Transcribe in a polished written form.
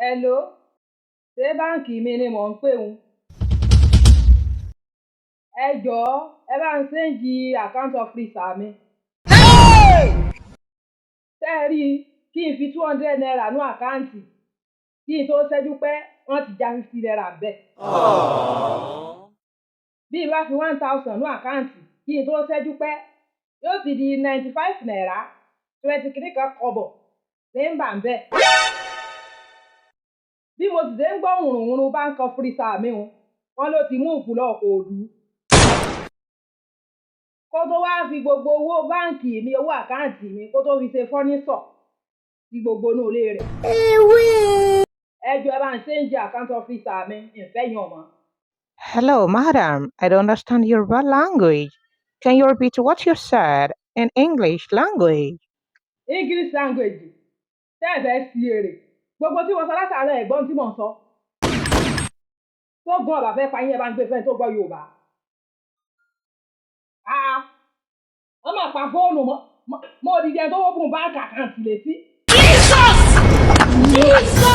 Hello, ṣé báǹkì mi ni mò ń pè un? Ẹ jọ̀ọ́ ẹ bá ń ṣéǹjì account officer mi. Ṣé ẹ rí i kí n fi 200 naira nú àkáǹtì kí n tó ṣẹ́jú pé wọ́n ti já 50 naira bẹ́ẹ̀. Bí n bá fi 1000 nú àkáǹtì kí n tó ṣẹ́jú pé yóò ti di 95 naira 20 kìíní kan kọ́bọ̀ ní ń bà ń bẹ̀. Bí mo sì ṣe ń gbọ́ hùrùhùrù bank officer mi hun, wọ́n ló ti múùfù lọ Ìkòròdú. Kó tó wá fi gbogbo owó báǹkì mi, owó àkáǹtì mi, kó tó fi ṣe fọ́níṣọ̀ sí gbogbo inú ilé rẹ̀. Ẹ jọ̀ọ́ ẹ bá ń ṣéǹjì account officer mi, ìfẹ́ yan mọ́. Hello, madam. I don't understand Yoruba language. Can you repeat what you said in English language? English language tẹ́ ẹ̀ fẹ́ sí èrè. Gbogbo tí mo sọ látàárọ̀ ẹ̀gbọ́n tí mò ń sọ. Tó gan ọ̀bà fẹ́ pa yín ẹ bá ń gbé fẹ́ tó gbọ́ Yorùbá. Wọ́n máa pa fóònù mọ́ òdìdí ẹni tó wọ́pùn báńkì àkáǹtì létí. Jesus!